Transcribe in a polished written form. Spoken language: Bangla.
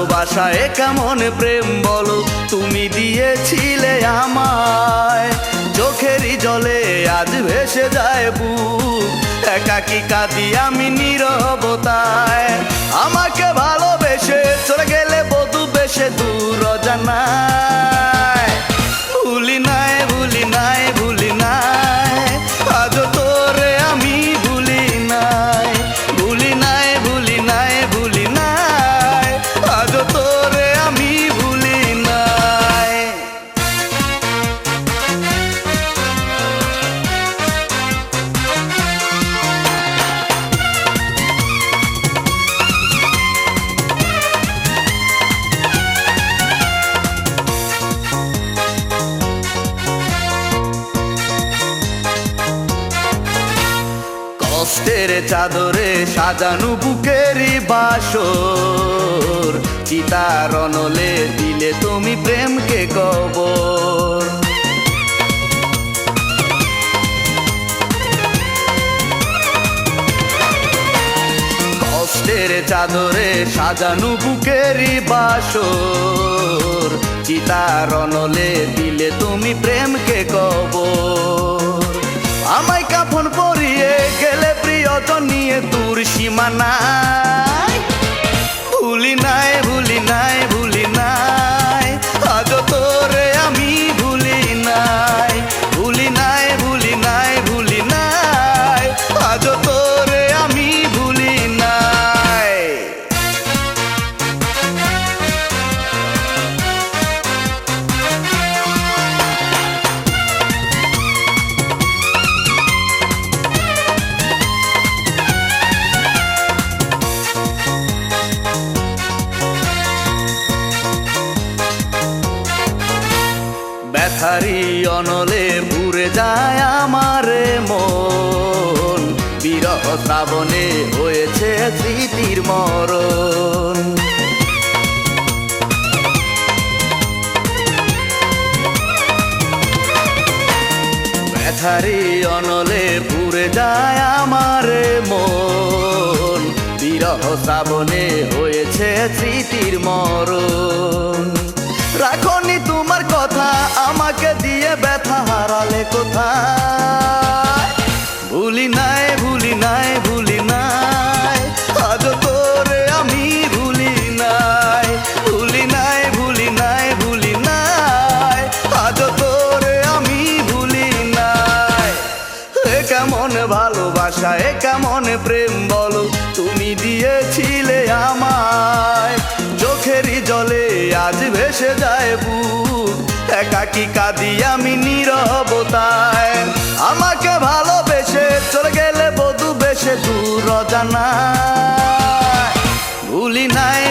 ভালোবাসা এ কেমন প্রেম বলো, তুমি দিয়েছিলে আমায়। চোখেরই জলে আজ ভেসে যায় বুক, একাকি কাঁদি আমি নীরবতায়। আমাকে ভালোবেসে চলে গেলে বধূ বেশে দূর অজানায়। ভুলি নাই ভুলি নাই ভুলি নাই, আজ তোরে আমি ভুলি নাই। ভুলি নাই ভুলি নাই ভুলি নাই, আজ তোরে আমি ভুলি নাই। কষ্টের চাদরে সাজানো বুকেরই বাসর, চিতার অনলে দিলে তুমি প্রেমকে কবর। কষ্টের চাদরে সাজানো বুকেরই বাসর, চিতার অনলে দিলে তুমি প্রেমকে কবর। আমায় কাফন পরিয়ে গেলে প্রিয়জন নিয়ে দূর সীমানায়। ভুলি নাই ভুলি নাই ভুলি নাই, আজ তোরে আমি ভুলি নাই। ভুলি নাই ভুলি নাই ভুলি নাই, আজ তোরে আমি ভুলি নাই। ব্যথারি অনলে পুড়ে যায় আমার মন, বিরহ শ্রাবণে হয়েছে স্মৃতির মরণ। ব্যথারি অনলে পুড়ে যায় আমার মন, বিরহ শ্রাবণে হয়েছে স্মৃতির মরণ। রাখনি তোমার কথা আমাকে দিয়ে ব্যথা হারালে কোথায়। ভুলি নাই ভুলি নাই ভুলি নাই, আজ তোরে আমি ভুলি নাই। ভুলি নাই ভুলি নাই ভুলি নাই, আজ তোরে আমি ভুলি নাই। এ কেমন ভালোবাসা এ কেমন প্রেম বলো, তুমি দিয়েছিলে আমায়। চোখেরই জলে আজ ভেসে যায় বুক, একাকি কাঁদি আমি নীরবতায়। আমাকে ভালোবেসে চলে গেলে বধূ বেশে দূর অজানায়। ভুলি নাই